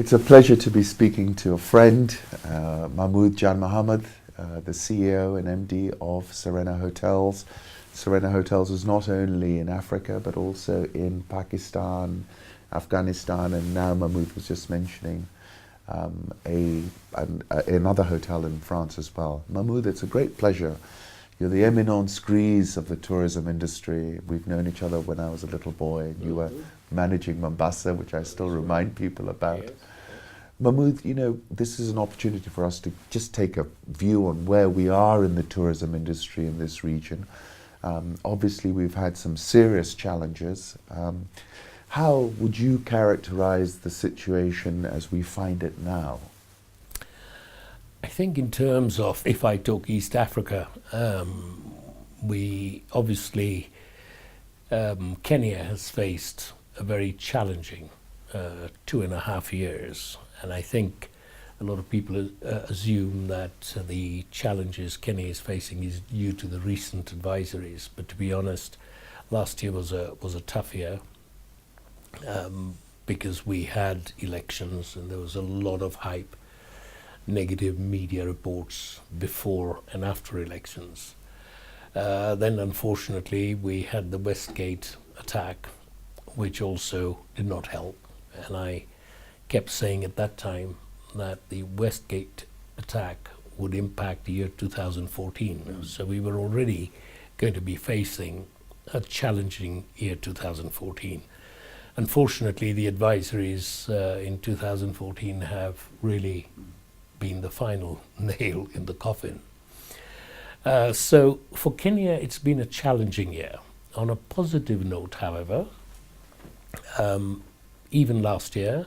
It's a pleasure to be speaking to a friend, Mahmud Mohamed, the CEO and MD of Serena Hotels. Serena Hotels is not only in Africa but also in Pakistan, Afghanistan, and now Mahmud was just mentioning another hotel in France as well. Mahmud, it's a great pleasure. You're the eminence grise of the tourism industry. We've known each other when I was a little boy, and you were managing Mombasa, which I still remind people about. Yes. Mahmud, you know, this is an opportunity for us to just take a view on where we are in the tourism industry in this region. Obviously, we've had some serious challenges. How would you characterize the situation as we find it now? I think in terms of, if I talk East Africa, we obviously, Kenya has faced a very challenging 2.5 years. And I think a lot of people assume that the challenges Kenya is facing is due to the recent advisories. But to be honest, last year was a tough year because we had elections and there was a lot of hype, negative media reports before and after elections. Then unfortunately we had the Westgate attack, which also did not help. And I kept saying at that time that the Westgate attack would impact the year 2014. So we were already going to be facing a challenging year 2014. Unfortunately, the advisories in 2014 have really been the final nail in the coffin. So for Kenya, it's been a challenging year. On a positive note, however, even last year,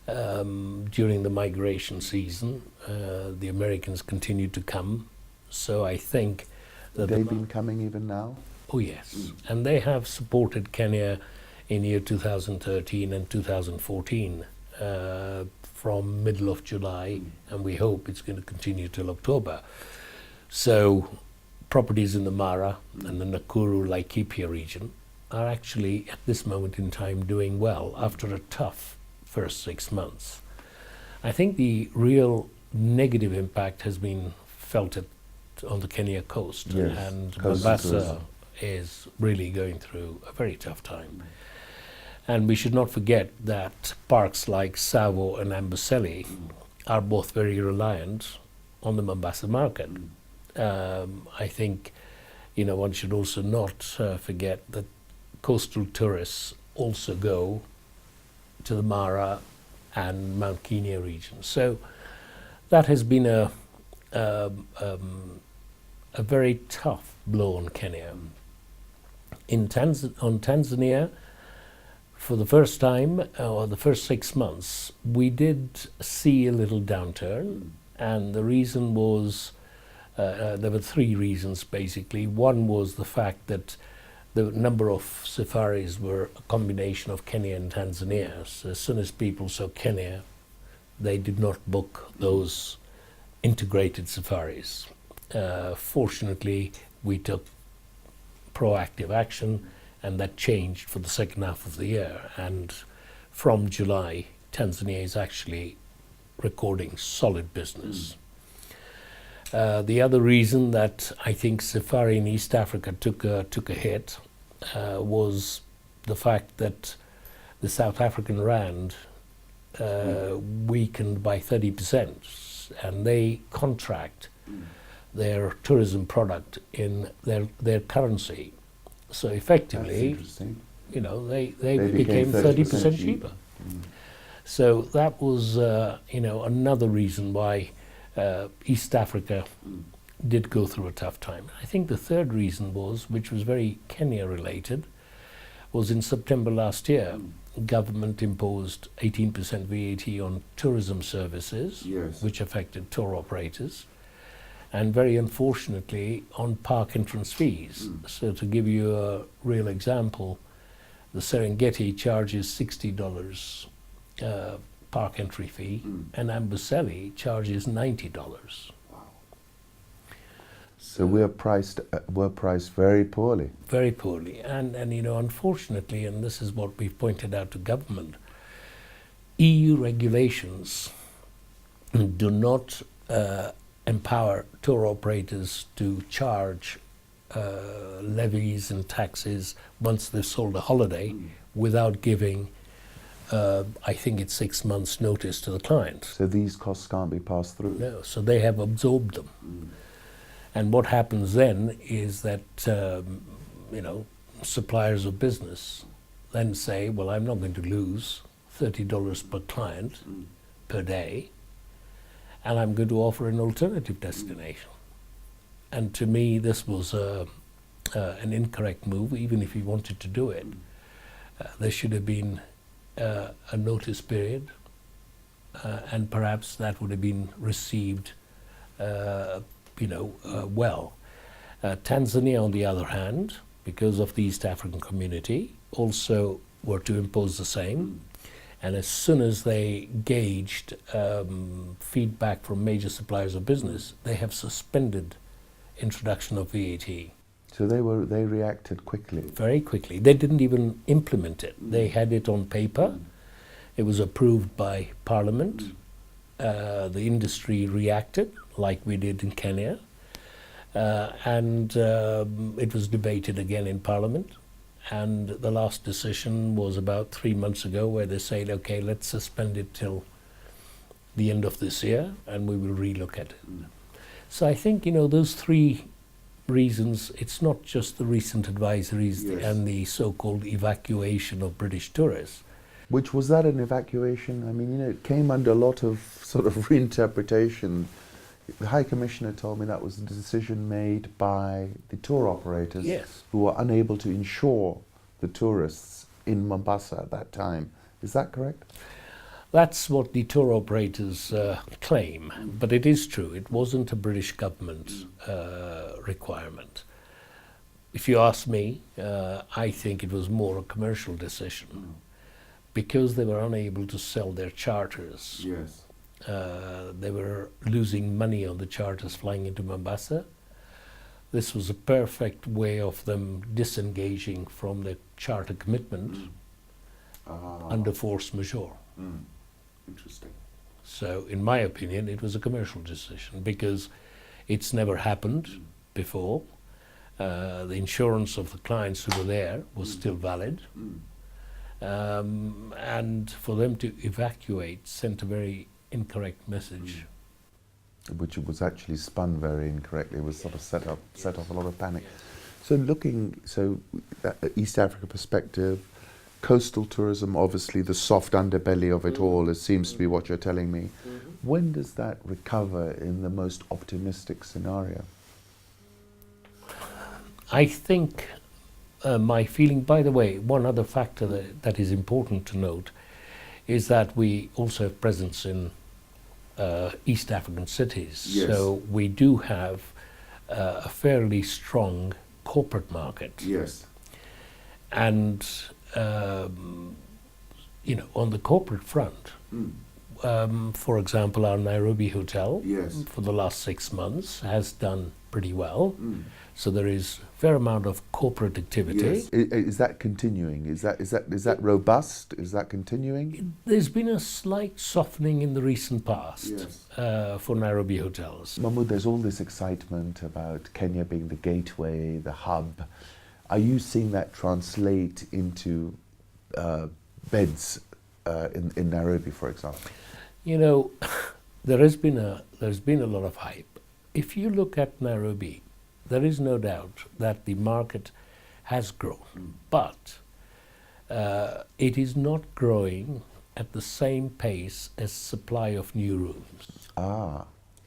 during the migration season, the Americans continued to come. So I think that they've been coming even now? Oh yes, and they have supported Kenya in year 2013 and 2014 from middle of July, and we hope it's going to continue till October. So properties in the Mara and the Nakuru, Laikipia region are actually at this moment in time doing well after a tough first 6 months. I think the real negative impact has been felt on the Kenya coast, yes, and Mombasa is really going through a very tough time. And we should not forget that parks like Tsavo and Amboseli are both very reliant on the Mombasa market. I think, you know, one should also not forget that coastal tourists also go to the Mara and Mount Kenya region. So that has been a very tough blow on Kenya. On Tanzania, for the first time, or the first 6 months, we did see a little downturn, and the reason was, there were 3 reasons basically. One was the fact that the number of safaris were a combination of Kenya and Tanzania. So as soon as people saw Kenya, they did not book those integrated safaris. Fortunately, we took proactive action, and that changed for the second half of the year. And from July, Tanzania is actually recording solid business. The other reason that I think safari in East Africa took a hit was the fact that the South African rand weakened by 30%, and they contract their tourism product in their currency. So effectively, you know, they became 30% cheaper. So that was, you know, another reason why East Africa did go through a tough time. I think the third reason was, which was very Kenya related, was in September last year, government imposed 18% VAT on tourism services, yes, which affected tour operators, and very unfortunately on park entrance fees. So to give you a real example, the Serengeti charges $60 park entry fee, and Amboseli charges $90. Wow. So we're priced very poorly. Very poorly, and you know, unfortunately, and this is what we've pointed out to government, EU regulations do not empower tour operators to charge levies and taxes once they've sold a holiday without giving, I think it's 6 months notice to the client. So these costs can't be passed through? No, so they have absorbed them. And what happens then is that, suppliers of business then say, well, I'm not going to lose $30 per client per day, and I'm going to offer an alternative destination. And to me, this was an incorrect move, even if he wanted to do it. There should have been a notice period, and perhaps that would have been received, well. Tanzania, on the other hand, because of the East African community, also were to impose the same. And as soon as they gauged feedback from major suppliers of business, they have suspended introduction of VAT. So they reacted quickly? Very quickly. They didn't even implement it. They had it on paper. It was approved by Parliament. The industry reacted, like we did in Kenya. And it was debated again in Parliament. And the last decision was about 3 months ago, where they said, okay, let's suspend it till the end of this year, and we will relook at it. So I think, those three reasons, it's not just the recent advisories and the so-called evacuation of British tourists. Which, was that an evacuation? I mean, it came under a lot of sort of reinterpretation. The High Commissioner told me that was a decision made by the tour operators who were unable to insure the tourists in Mombasa at that time. Is that correct? That's what the tour operators claim, but it is true. It wasn't a British government requirement. If you ask me, I think it was more a commercial decision because they were unable to sell their charters. Yes. They were losing money on the charters flying into Mombasa. This was a perfect way of them disengaging from the charter commitment under force majeure. Interesting. So, in my opinion, it was a commercial decision because it's never happened before. The insurance of the clients who were there was still valid. And for them to evacuate sent a very incorrect message. Which was actually spun very incorrectly. It was sort of set off a lot of panic. So that East Africa perspective, coastal tourism, obviously the soft underbelly of it all, it seems to be what you're telling me. When does that recover in the most optimistic scenario? I think my feeling, by the way, one other factor that is important to note is that we also have presence in East African cities. Yes. So we do have a fairly strong corporate market. Yes. And, on the corporate front, for example, our Nairobi hotel for the last 6 months has done pretty well. So there is a fair amount of corporate activity. Yes. Is that continuing? Is that robust? Is that continuing? There's been a slight softening in the recent past for Nairobi hotels. Mahmud, there's all this excitement about Kenya being the gateway, the hub. Are you seeing that translate into beds in Nairobi, for example? There's been a lot of hype. If you look at Nairobi, there is no doubt that the market has grown, but it is not growing at the same pace as supply of new rooms.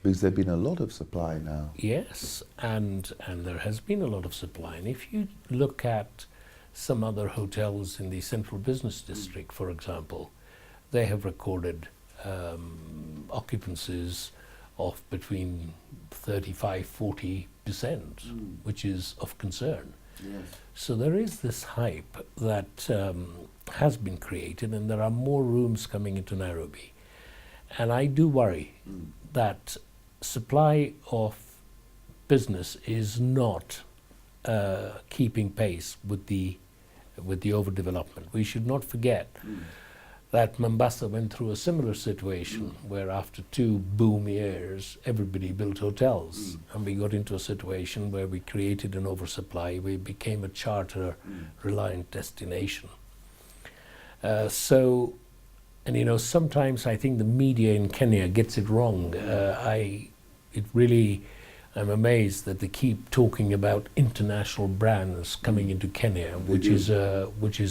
Because there's been a lot of supply now. Yes, and there has been a lot of supply. And if you look at some other hotels in the central business district, for example, they have recorded occupancies of between 35–40%, which is of concern. Yes. So there is this hype that has been created, and there are more rooms coming into Nairobi. And I do worry that supply of business is not keeping pace with the overdevelopment. We should not forget that Mombasa went through a similar situation where after 2 boom years, everybody built hotels. And we got into a situation where we created an oversupply. We became a charter-reliant destination. And sometimes I think the media in Kenya gets it wrong. I'm amazed that they keep talking about international brands coming into Kenya, which is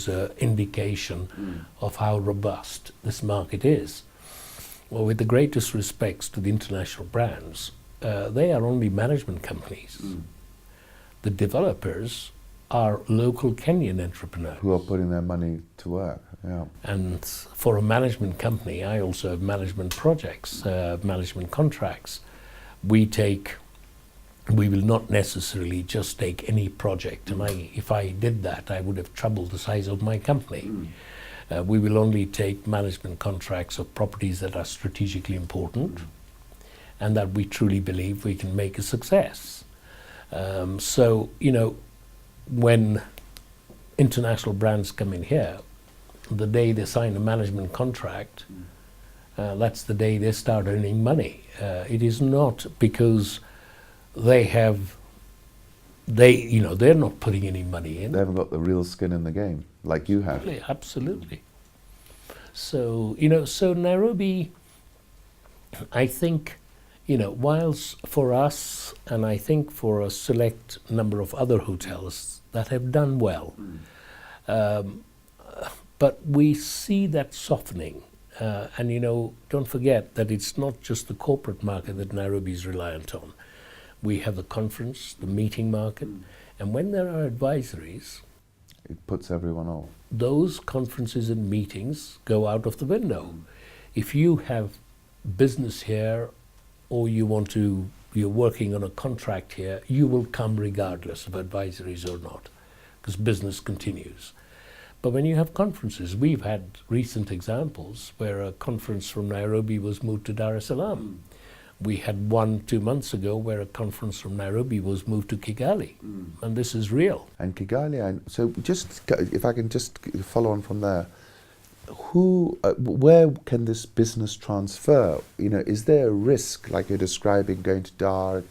a indication of how robust this market is. Well, with the greatest respects to the international brands, they are only management companies. The developers are local Kenyan entrepreneurs who are putting their money to work. Yeah. And for a management company, I also have management projects, management contracts. We will not necessarily just take any project, and if I did that, I would have troubled the size of my company. We will only take management contracts of properties that are strategically important and that we truly believe we can make a success. When international brands come in here, the day they sign a management contract, that's the day they start earning money. It is not because they're not putting any money in. They haven't got the real skin in the game like you have. Absolutely. So Nairobi, I think, whilst for us, and I think for a select number of other hotels that have done well, but we see that softening. And don't forget that it's not just the corporate market that Nairobi is reliant on. We have the conference, the meeting market, and when there are advisories, it puts everyone off. Those conferences and meetings go out of the window. If you have business here, or you're working on a contract here, you will come regardless of advisories or not, because business continues. But when you have conferences, we've had recent examples where a conference from Nairobi was moved to Dar es Salaam. We had one 2 months ago where a conference from Nairobi was moved to Kigali, and this is real. And Kigali, so just if I can just follow on from there, where can this business transfer? Is there a risk, like you're describing, going to Dar?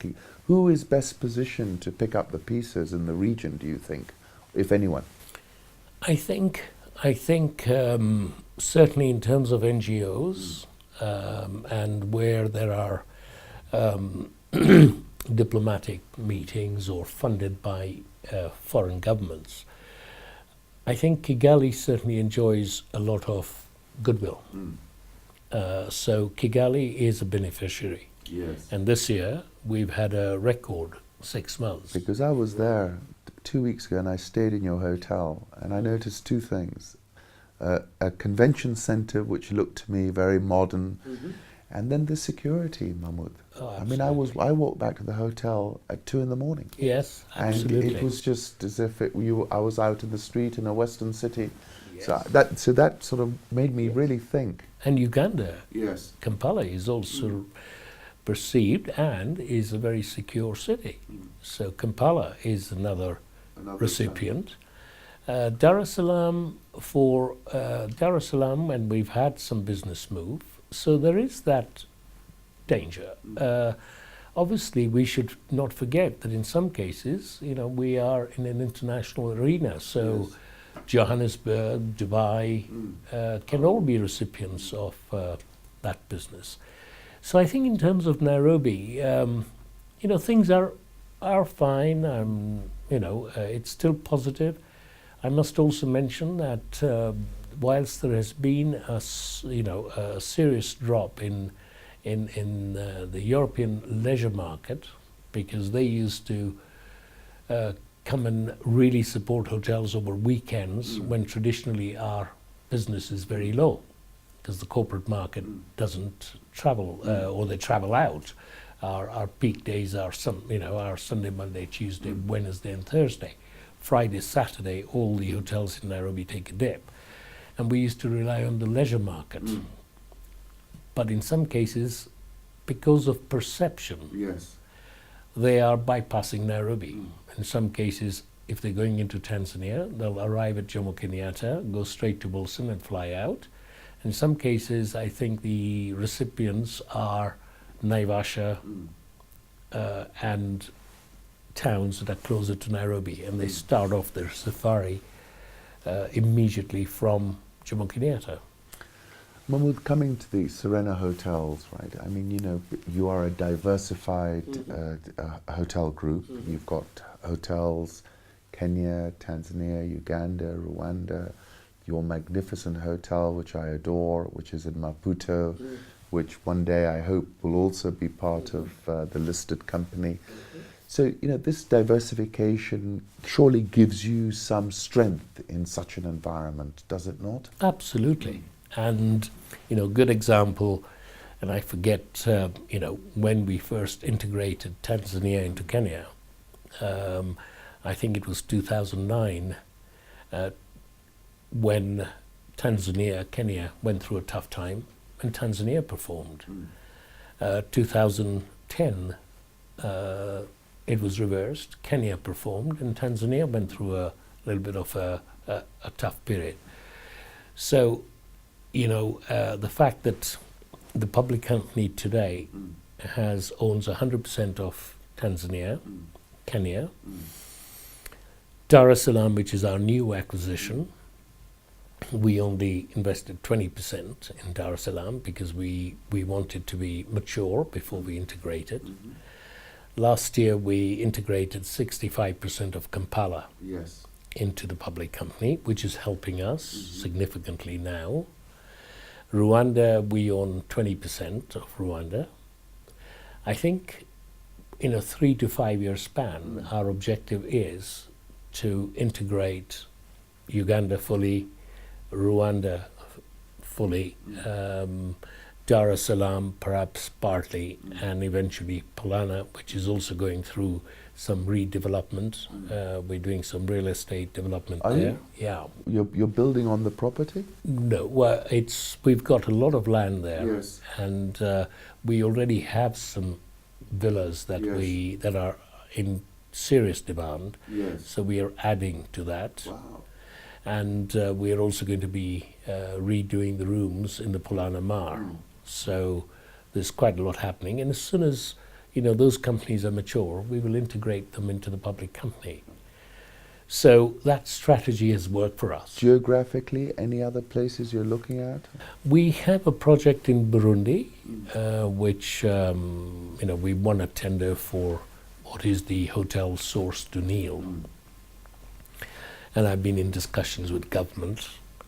Who is best positioned to pick up the pieces in the region, do you think, if anyone? I think certainly in terms of NGOs and where there are diplomatic meetings or funded by foreign governments, I think Kigali certainly enjoys a lot of goodwill. So Kigali is a beneficiary. Yes. And this year we've had a record 6 months. Because I was there 2 weeks ago and I stayed in your hotel and I noticed 2 things. A convention center which looked to me very modern, and then the security, Mahmud. I mean, I walked back to the hotel at 2 in. Yes, absolutely. And it was just as if I was out in the street in a Western city. Yes. So that sort of made me really think. And Uganda, Yes, Kampala is also perceived and is a very secure city. So Kampala is another recipient. Dar es Salaam, and we've had some business move, so there is that danger. Obviously, we should not forget that in some cases, we are in an international arena, so Johannesburg, Dubai can all be recipients of that business. So I think in terms of Nairobi, things are fine. It's still positive. I must also mention that whilst there has been a serious drop in the European leisure market, because they used to come and really support hotels over weekends when traditionally our business is very low, because the corporate market doesn't travel or they travel out. Our peak days are our Sunday, Monday, Tuesday, Wednesday, and Thursday. Friday, Saturday, all the hotels in Nairobi take a dip. And we used to rely on the leisure market. But in some cases, because of perception, they are bypassing Nairobi. In some cases, if they're going into Tanzania, they'll arrive at Jomo Kenyatta, go straight to Wilson and fly out. In some cases, I think the recipients are Naivasha and towns that are closer to Nairobi, and they start off their safari immediately from Jomo Kenyatta. Mahmud, coming to the Serena hotels, right? I mean, you are a diversified hotel group. You've got hotels, Kenya, Tanzania, Uganda, Rwanda, your magnificent hotel, which I adore, which is in Maputo, which one day I hope will also be part of the listed company. So, this diversification surely gives you some strength in such an environment, does it not? Absolutely. And, good example, and I forget, when we first integrated Tanzania into Kenya, I think it was 2009, when Kenya went through a tough time, and Tanzania performed. 2010, it was reversed. Kenya performed, and Tanzania went through a little bit of a tough period. So, the fact that the public company today owns 100% of Tanzania, Kenya, Dar es Salaam, which is our new acquisition, we only invested 20% in Dar es Salaam because we wanted to be mature before we integrated. Last year we integrated 65% of Kampala into the public company, which is helping us significantly now. Rwanda, we own 20% of Rwanda. I think in a 3 to 5 year span, our objective is to integrate Uganda fully, Rwanda fully, Dar es Salaam perhaps partly, and eventually Polana, which is also going through some redevelopment. We're doing some real estate development Are there. you? Yeah. You're building on the property? No, well, we've got a lot of land there, Yes. and we already have some villas that that are in serious demand. Yes. So we are adding to that. Wow. And we are also going to be redoing the rooms in the Polana Mar. So there's quite a lot happening. And as soon as those companies are mature, we will integrate them into the public company. So that strategy has worked for us. Geographically, any other places you're looking at? We have a project in Burundi, which we won a tender for what is the Hotel Source du Nil. And I've been in discussions with government,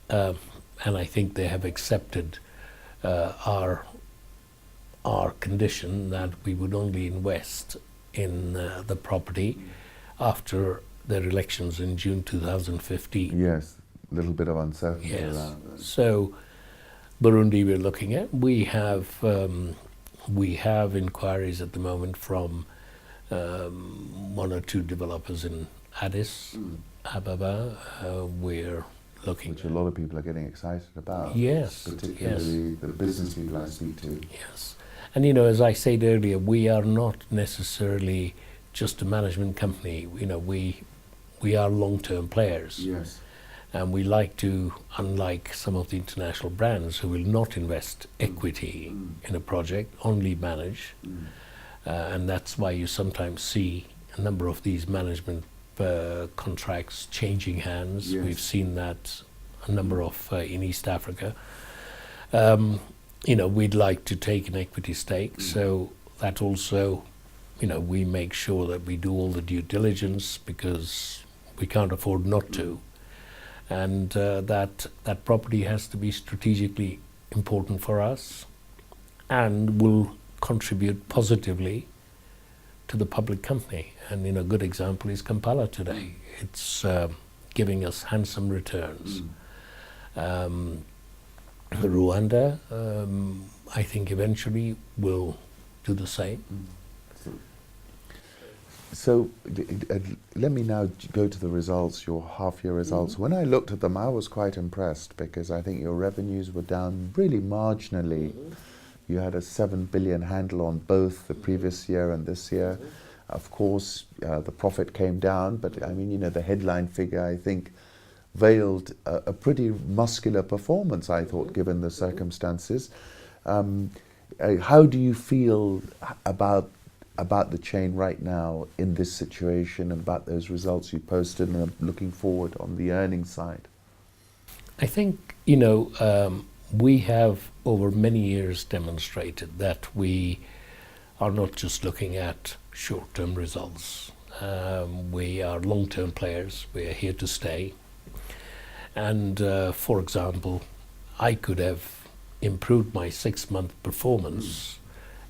and I think they have accepted our condition that we would only invest in the property after their elections in June 2015. Yes, a little bit of uncertainty Yes. around that. So Burundi we're looking at. We have inquiries at the moment from 1 or 2 developers in Addis Ababa. We're looking. Which a lot of people are getting excited about. Yes, Particularly the business people I speak to. Yes. And as I said earlier, we are not necessarily just a management company. We are long-term players. Yes. And we like to, unlike some of the international brands who will not invest equity in a project, only manage. And that's why you sometimes see a number of these management contracts changing hands. Yes. We've seen that a number of in East Africa. We'd like to take an equity stake, so that also, we make sure that we do all the due diligence because we can't afford not to. And that property has to be strategically important for us and will contribute positively to the public company. And a good example is Kampala today. It's giving us handsome returns. Rwanda, I think eventually will do the same. So let me now go to the results, your half-year results. When I looked at them, I was quite impressed because I think your revenues were down really marginally. You had a 7 billion handle on both the previous year and this year. Of course, the profit came down, but I mean, the headline figure, I think, veiled a pretty muscular performance, I thought, given the circumstances. How do you feel about the chain right now in this situation, and about those results you posted, and looking forward on the earnings side? I think, we have over many years demonstrated that we are not just looking at short-term results. We are long-term players. We are here to stay. And for example, I could have improved my 6-month performance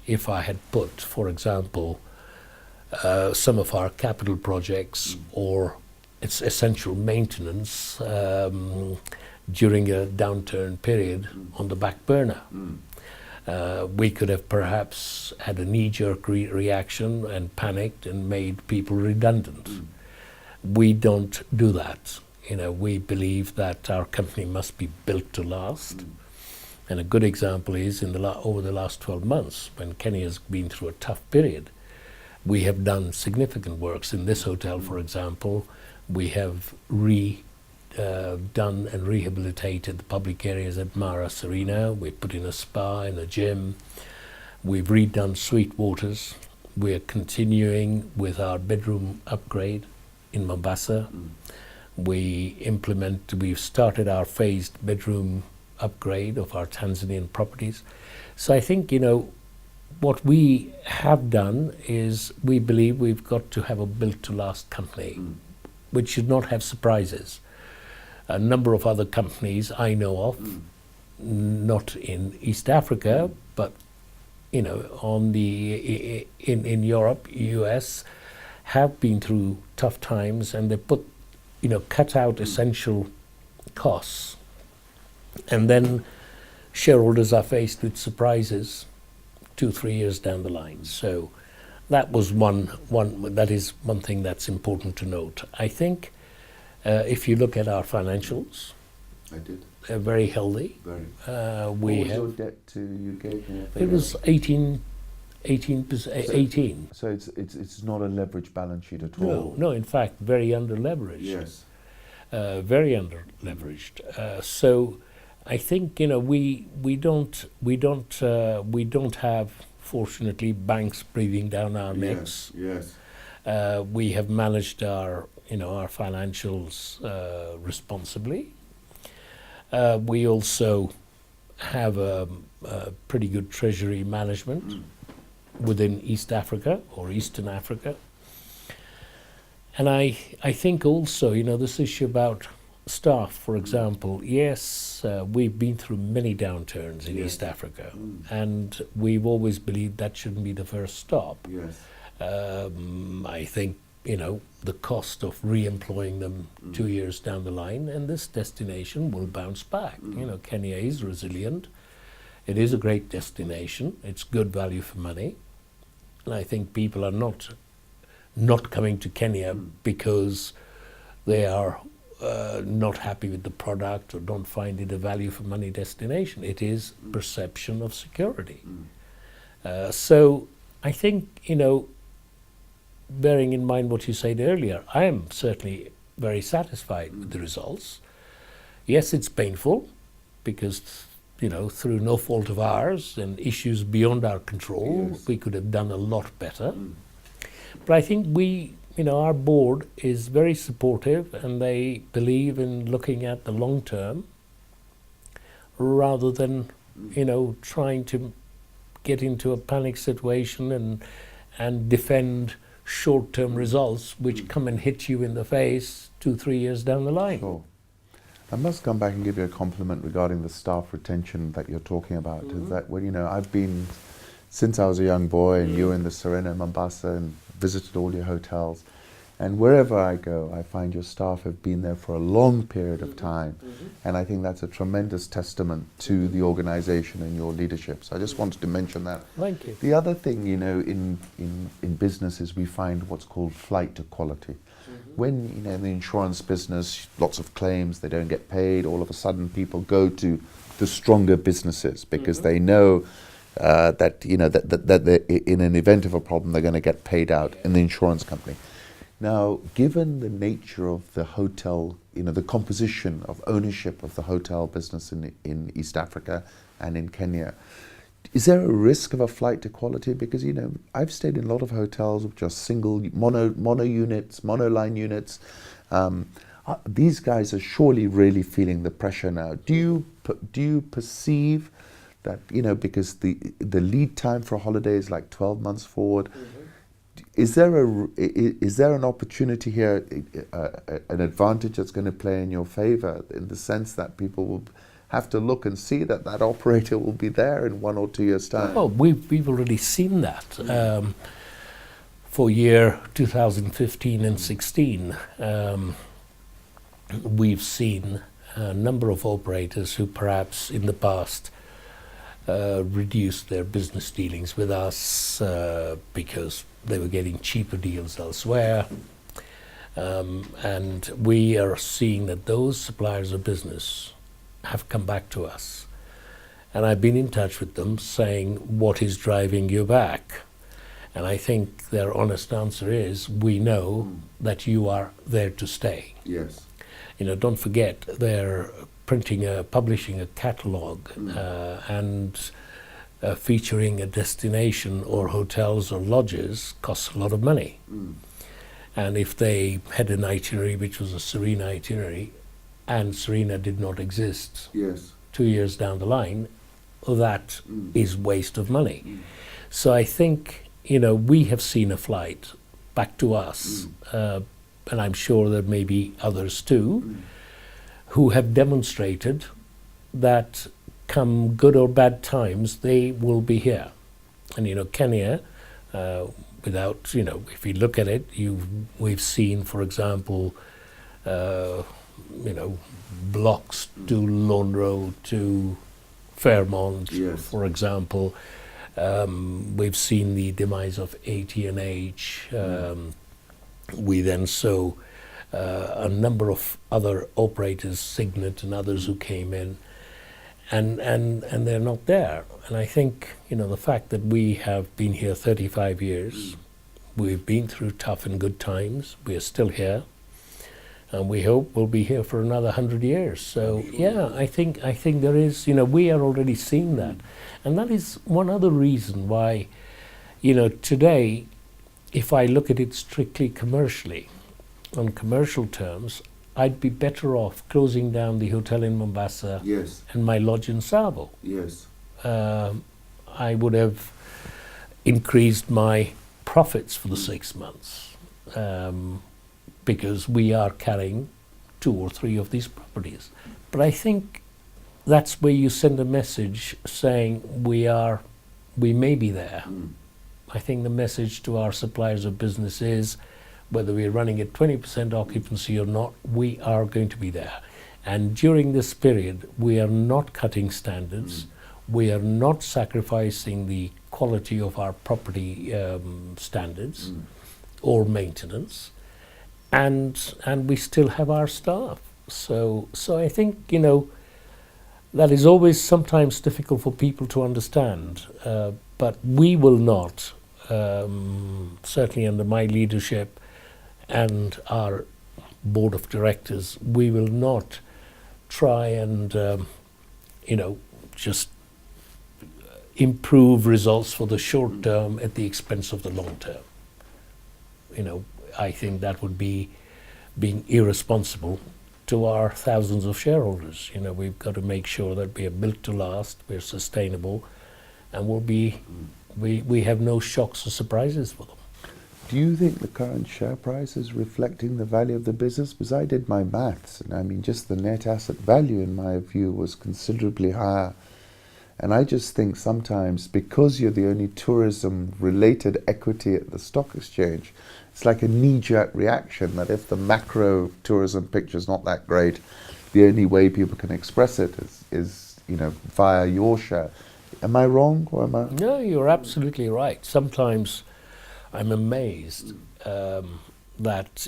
if I had put, for example, some of our capital projects or its essential maintenance during a downturn period on the back burner. We could have perhaps had a knee-jerk reaction and panicked and made people redundant. We don't do that. We believe that our company must be built to last. And a good example is over the last 12 months, when Kenya has been through a tough period, we have done significant works. In this hotel, for example, we have done and rehabilitated the public areas at Serena. We put in a spa and a gym. We've redone suite waters. We're continuing with our bedroom upgrade in Mombasa. We've started our phased bedroom upgrade of our Tanzanian properties. So I think, what we have done is we believe we've got to have a built-to-last company, which should not have surprises. A number of other companies I know of, not in East Africa, but in Europe, US, have been through tough times, and they cut out essential costs, and then shareholders are faced with surprises 2-3 years down the line. So that was that is one thing that's important to note. I think if you look at our financials, they're very healthy. Very. What was your debt to you gave me? It was 18%. So it's not a leveraged balance sheet at all. No, in fact, very under leveraged. Yes. Very under leveraged. So I think we don't have, fortunately, banks breathing down our necks. Yes. We have managed our financials responsibly. We also have a pretty good treasury management within East Africa or Eastern Africa. And I think also, this issue about staff, for example, yes, we've been through many downturns in East Africa, and we've always believed that shouldn't be the first stop. Yes. I think, the cost of re-employing them 2 years down the line, and this destination will bounce back. Kenya is resilient. It is a great destination. It's good value for money. And I think people are not coming to Kenya because they are not happy with the product or don't find it a value for money destination. It is perception of security. So I think, bearing in mind what you said earlier, I am certainly very satisfied with the results. Yes, it's painful because, through no fault of ours and issues beyond our control, we could have done a lot better. But I think our board is very supportive, and they believe in looking at the long term rather than, trying to get into a panic situation and defend short-term results which come and hit you in the face 2-3 years down the line. Sure. I must come back and give you a compliment regarding the staff retention that you're talking about. Is that I've been, since I was a young boy, and you were in the Serena, Mombasa, and visited all your hotels, and wherever I go, I find your staff have been there for a long period of time, and I think that's a tremendous testament to the organization and your leadership. So I just wanted to mention that. Thank you. The other thing, in business is we find what's called flight to quality. When, in the insurance business, lots of claims, they don't get paid, all of a sudden people go to the stronger businesses because they know that in an event of a problem, they're going to get paid out in the insurance company. Now, given the nature of the hotel, the composition of ownership of the hotel business in East Africa and in Kenya, is there a risk of a flight to quality? Because, I've stayed in a lot of hotels with just single mono units, monoline units. These guys are surely really feeling the pressure now. Do you perceive that, because the lead time for a holiday is like 12 months forward, is there an opportunity here, an advantage that's going to play in your favor, in the sense that people will have to look and see that operator will be there in 1 or 2 years' time? Well, we've already seen that. For year 2015 and 16, we've seen a number of operators who perhaps in the past reduced their business dealings with us because they were getting cheaper deals elsewhere. And we are seeing that those suppliers of business have come back to us. And I've been in touch with them saying, what is driving you back? And I think their honest answer is, we know that you are there to stay. Yes. Don't forget, they're publishing a catalogue and featuring a destination or hotels or lodges costs a lot of money. And if they had an itinerary which was a Serena itinerary, and Serena did not exist 2 years down the line, that is waste of money. So I think, we have seen a flight back to us, and I'm sure there may be others too, who have demonstrated that come good or bad times, they will be here. And Kenya, if you look at it, we've seen, for example, blocks to Lonro, to Fairmont, for example. We've seen the demise of AT&H. We then saw a number of other operators, Signet and others, who came in, and they're not there. And I think, the fact that we have been here 35 years, we've been through tough and good times, we are still here, and we hope we'll be here for another 100 years. So yeah, I think there is, we are already seeing that. And that is one other reason why, today, if I look at it strictly commercially, on commercial terms, I'd be better off closing down the hotel in Mombasa and my lodge in Savo. I would have increased my profits for the 6 months because we are carrying 2 or 3 of these properties. But I think that's where you send a message saying we may be there. I think the message to our suppliers of business is, whether we're running at 20% occupancy or not, we are going to be there. And during this period, we are not cutting standards. We are not sacrificing the quality of our property standards or maintenance. And we still have our staff. So I think, that is always sometimes difficult for people to understand. But we will not, certainly under my leadership and our board of directors, we will not try and, just improve results for the short term at the expense of the long term. I think that would be being irresponsible to our thousands of shareholders. We've got to make sure that we are built to last, we're sustainable, and we have no shocks or surprises for them. Do you think the current share price is reflecting the value of the business? Because I did my maths, and just the net asset value, in my view, was considerably higher. And I just think sometimes, because you're the only tourism-related equity at the stock exchange, it's like a knee-jerk reaction that if the macro tourism picture is not that great, the only way people can express it is via your share. Am I wrong, or am I? No, you're absolutely right. Sometimes I'm amazed that,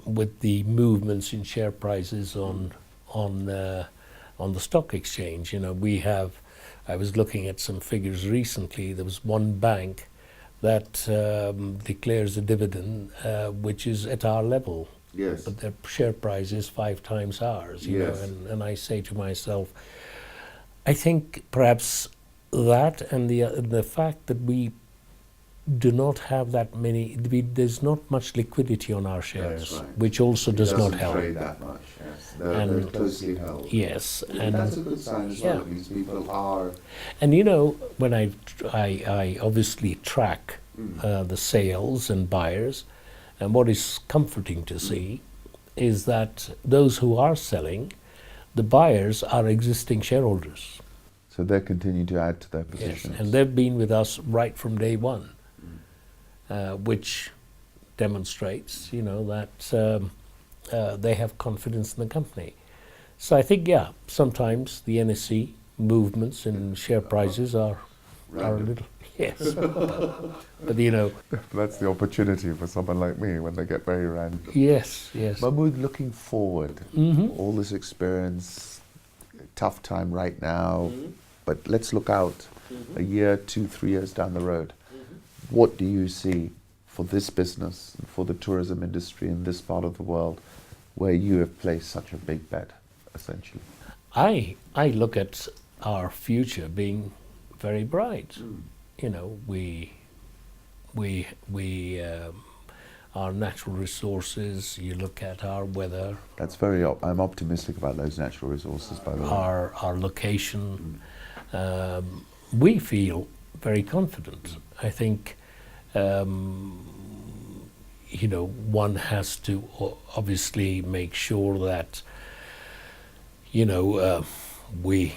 with the movements in share prices on the stock exchange, I was looking at some figures recently. There was one bank that declares a dividend which is at our level. Yes. But their share price is 5 times ours, you know, Yes. and I say to myself, I think perhaps that and the fact that we do not have that many, there's not much liquidity on our shares, That's right. which also does not help. Trade that much. Yes. They're And- closely held. Yes, Yeah, and that's a good sign as well. It means people are. and you know, when I obviously track the sales and buyers, and what is comforting to see is that those who are selling, the buyers are existing shareholders. So they're continuing to add to their Yes, positions. and they've been with us right from day one, which demonstrates, you know, that they have confidence in the company. So I think, yeah, sometimes the NSE movements in share prices are a little, yes. But you know, That's the opportunity for someone like me when they get very random. yes, yes. Mahmud, looking forward, Mhm. all this experience, tough time right now, but let's look out a year, 2, 3 years down the road. What do you see for this business, for the tourism industry in this part of the world, where you have placed such a big bet, essentially? I look at our future being very bright. You know, our natural resources. You look at our weather, That's very. I'm optimistic about those natural resources, by the way. our location. We feel very confident. I think. You know, one has to obviously make sure that, you know, we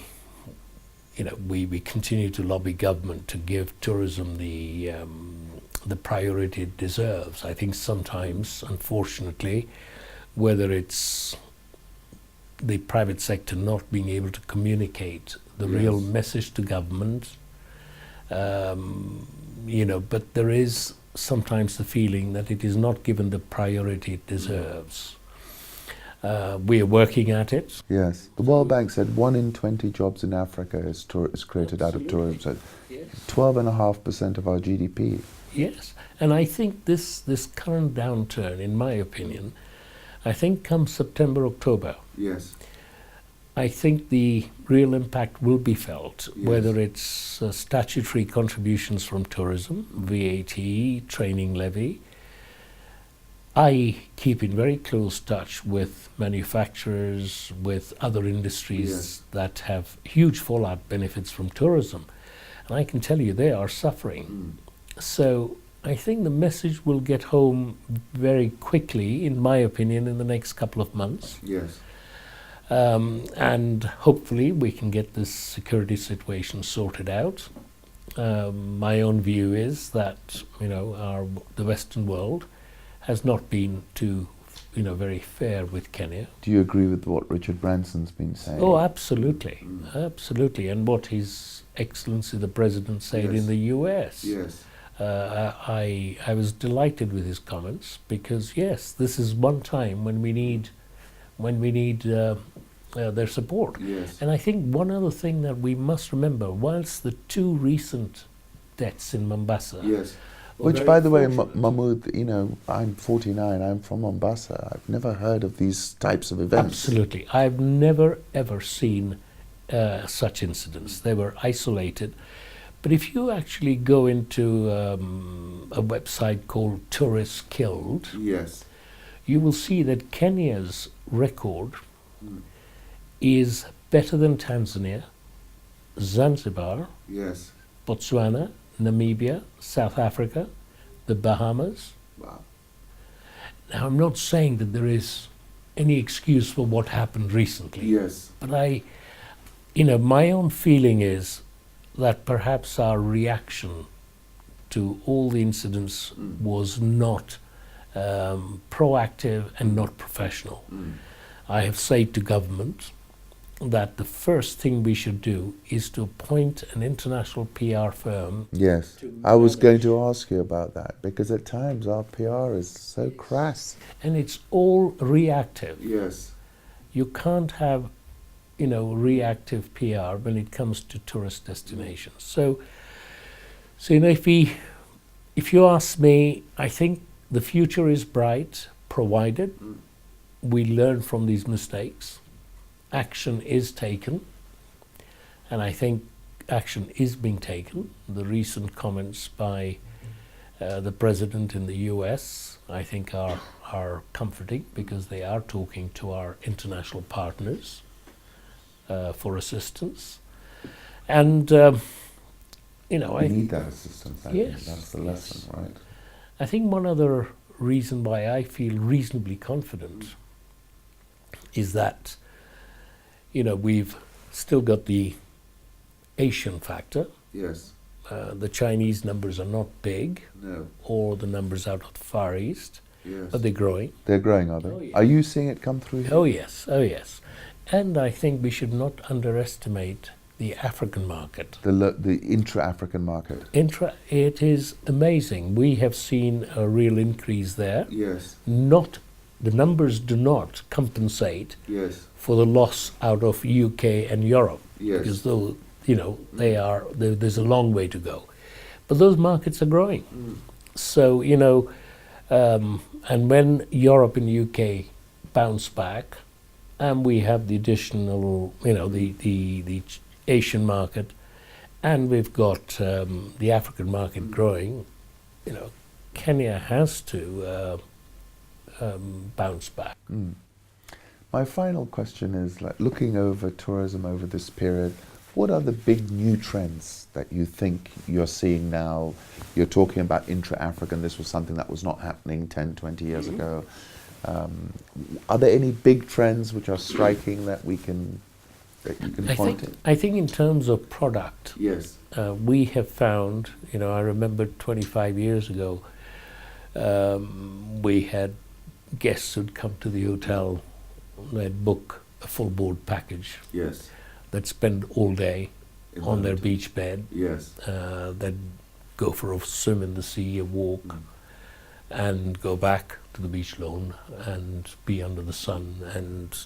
continue to lobby government to give tourism the priority it deserves. I think sometimes, unfortunately, whether it's the private sector not being able to communicate the real message to government, you know, but there is sometimes the feeling that it is not given the priority it deserves. We are working at it. Yes. The World Bank said 1 in 20 jobs in Africa is created out of tourism. So Yes. 12.5% of our GDP. Yes, and I think this current downturn, in my opinion, I think come September, October, Yes. I think the real impact will be felt, Yes. whether it's statutory contributions from tourism, VAT, training levy. I keep in very close touch with manufacturers, with other industries Yes. that have huge fallout benefits from tourism. And I can tell you they are suffering. So I think the message will get home very quickly, in my opinion, in the next couple of months. Yes. And hopefully we can get this security situation sorted out. My own view is that, you know, the Western world has not been too, you know, very fair with Kenya. Do you agree with what Richard Branson's been saying? Oh, absolutely, absolutely. And what His Excellency the President said in Yes. the US. Yes. I was delighted with his comments because yes, this is one time when we need their support. Yes. And I think one other thing that we must remember, whilst the 2 recent deaths in Mombasa, Yes. were Which, very by the way, fortunate. Mahmud, you know, I'm 49, I'm from Mombasa. I've never heard of these types of events. Absolutely, I've never ever seen such incidents. They were isolated. But if you actually go into a website called Tourists Killed, Yes. you will see that Kenya's record is better than Tanzania, Zanzibar, Yes. Botswana, Namibia, South Africa, the Bahamas. Wow. Now, I'm not saying that there is any excuse for what happened recently, Yes. but my own feeling is that perhaps our reaction to all the incidents was not proactive and not professional. I have said to government that the first thing we should do is to appoint an international PR firm. Yes. To I was going manage. to ask you about that because at times our PR is so crass. And it's all reactive. Yes. You can't have, reactive PR when it comes to tourist destinations. So if we if you ask me, I think the future is bright, provided we learn from these mistakes, action is taken, and I think action is being taken. The recent comments by the president in the US, I think, are comforting, because they are talking to our international partners for assistance. And, you know, We need that assistance, I think. Yes, That's the lesson, right? I think one other reason why I feel reasonably confident is that, you know, we've still got the Asian factor. Yes. The Chinese numbers are not big, No. or the numbers out of the Far East, Yes. but they're growing. They're growing, are they? Oh, yeah. Are you seeing it come through here? Oh yes, oh yes. And I think we should not underestimate the African market. The intra-African market. It is amazing. We have seen a real increase there. Yes. The numbers do not compensate Yes. for the loss out of UK and Europe, Yes. because though, you know, there's a long way to go, but those markets are growing. So, you know, and when Europe and UK bounce back, and we have the additional, you know, the Asian market, and we've got the African market growing, you know, Kenya has to bounce back. My final question is, like, looking over tourism over this period, what are the big new trends that you think you're seeing now? You're talking about intra-African. This was something that was not happening 10, 20 years ago. Are there any big trends which are striking that you can point to? I think in terms of product, Yes. we have found, you know, I remember 25 years ago, we had guests who'd come to the hotel, they'd book a full board package. Yes. They'd spend all day on their beach bed. Yes. They'd go for a swim in the sea, a walk, and go back to the beach lawn and be under the sun. And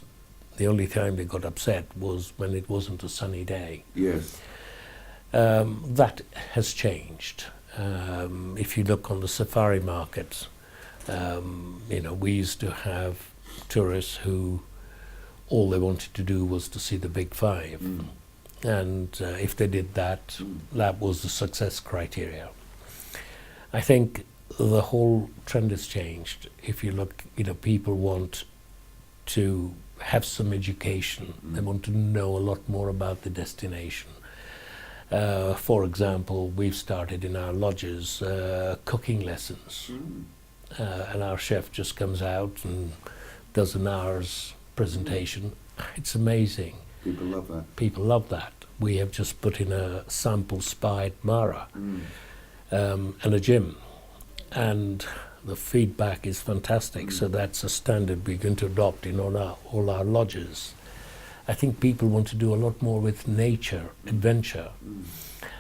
the only time they got upset was when it wasn't a sunny day. Yes. That has changed. If you look on the safari market, you know, we used to have tourists who all they wanted to do was to see the big five. And if they did that, that was the success criteria. I think the whole trend has changed. If you look, you know, people want to have some education. They want to know a lot more about the destination. For example, we've started in our lodges cooking lessons. And our chef just comes out and does an hour's presentation. It's amazing. People love that. People love that. We have just put in a sample spa at Mara and a gym, and the feedback is fantastic. So that's a standard we're going to adopt in all our lodges. I think people want to do a lot more with nature, adventure.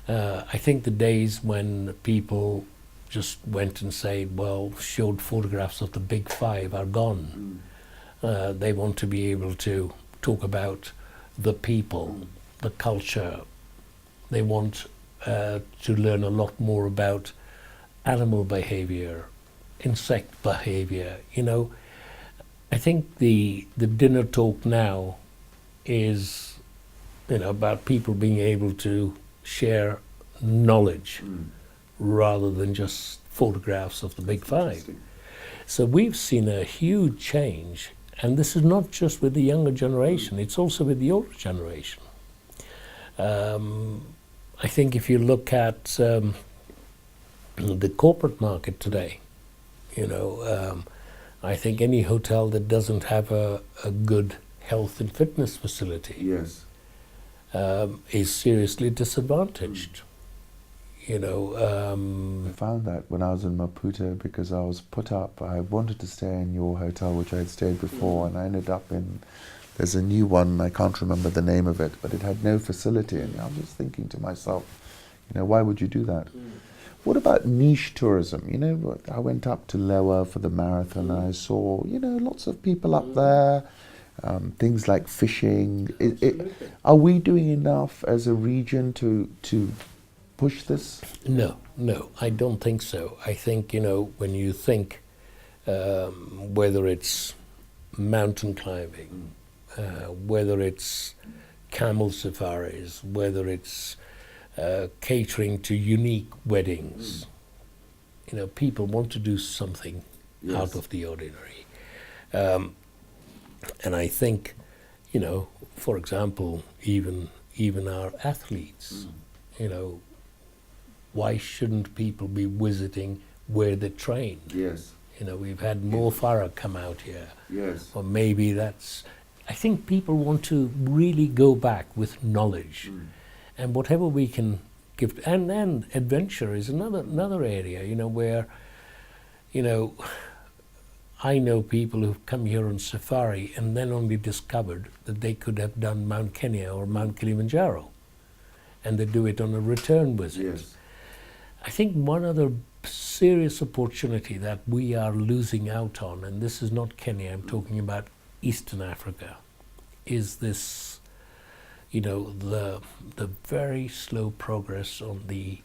I think the days when people just went and said, well, showed photographs of the big five are gone. They want to be able to talk about the people, the culture. They want to learn a lot more about animal behavior, insect behavior. You know, I think the dinner talk now is, you know, about people being able to share knowledge rather than just photographs of the big five. So we've seen a huge change, and this is not just with the younger generation, it's also with the older generation. I think if you look at the corporate market today, you know, I think any hotel that doesn't have a good health and fitness facility Yes. is seriously disadvantaged. You know, I found that when I was in Maputo, because I was put up, I wanted to stay in your hotel, which I had stayed before, and I ended up in, there's a new one, I can't remember the name of it, but it had no facility, and I was just thinking to myself, you know, why would you do that? What about niche tourism? You know, I went up to Lewa for the marathon, and I saw, you know, lots of people up there, things like fishing. Are we doing enough as a region to push this? No, I don't think so. I think, when you think whether it's mountain climbing, whether it's camel safaris, whether it's catering to unique weddings, people want to do something out of the ordinary. And I think, for example, even our athletes, why shouldn't people be visiting where they train? Yes. We've had Mo Farah come out here. Yes. Or maybe I think people want to really go back with knowledge. And whatever we can give, and adventure is another area, where, I know people who've come here on safari and then only discovered that they could have done Mount Kenya or Mount Kilimanjaro, and they do it on a return visit. Yes. I think one other serious opportunity that we are losing out on, and this is not Kenya, I'm talking about Eastern Africa, is this, the very slow progress on the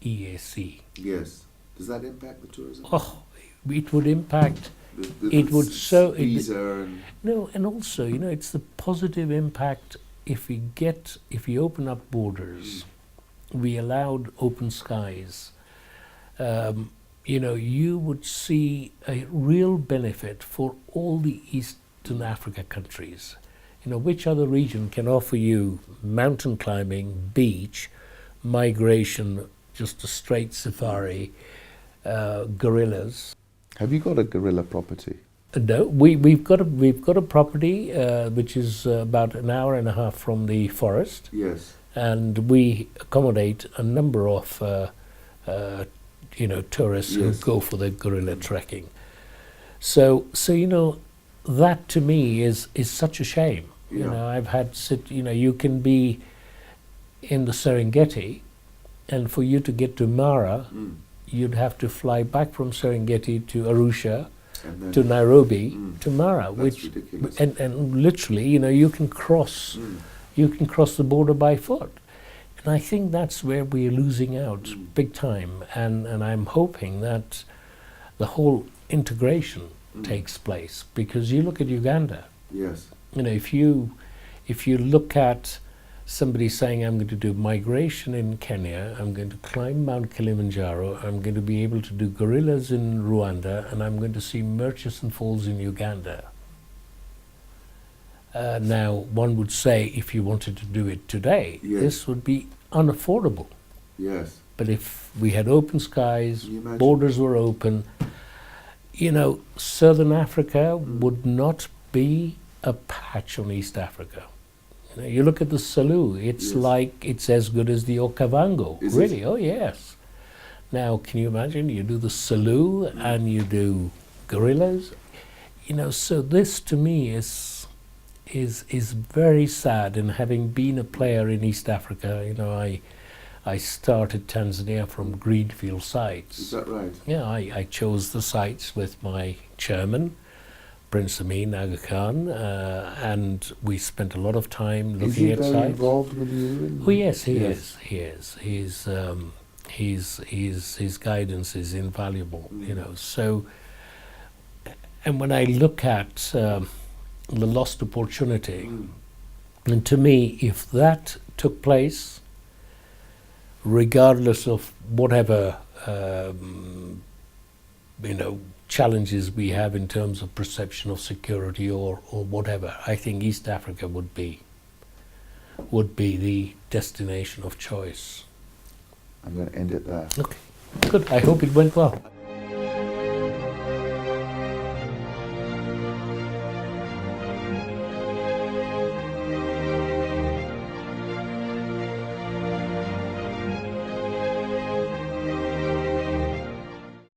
EAC. Yes. Does that impact the tourism? Oh, it would impact. It would so no, and also, it's the positive impact if we open up borders, we allowed open skies. You would see a real benefit for all the Eastern Africa countries. Which other region can offer you mountain climbing, beach, migration, just a straight safari, gorillas? Have you got a gorilla property? No, we've got a property which is about an hour and a half from the forest. Yes. And we accommodate a number of tourists who go for the gorilla trekking. So that to me is such a shame. I've had you can be in the Serengeti, and for you to get to Mara, you'd have to fly back from Serengeti to Arusha, to Nairobi, to Mara, which and literally, you can cross the border by foot. And I think that's where we're losing out big time. And I'm hoping that the whole integration takes place, because you look at Uganda. Yes. If you look at somebody saying, I'm going to do migration in Kenya, I'm going to climb Mount Kilimanjaro, I'm going to be able to do gorillas in Rwanda, and I'm going to see Murchison Falls in Uganda. Now, one would say if you wanted to do it today, this would be unaffordable. Yes. But if we had open skies, borders were open, Southern Africa would not be a patch on East Africa. You look at the Selous, it's like it's as good as the Okavango. Really? Oh, yes. Now, can you imagine? You do the Selous and you do gorillas. So this to me is very sad. And having been a player in East Africa, I started Tanzania from greenfield sites. Is that right? Yeah, I chose the sites with my chairman, Prince Amin Aga Khan, and we spent a lot of time looking at sites. Is he very involved with you? Oh yes, he is. His guidance is invaluable. So, and when I look at the lost opportunity, and to me, if that took place, regardless of whatever challenges we have in terms of perception of security or whatever, I think East Africa would be the destination of choice. I'm going to end it there. Okay, good. I hope it went well.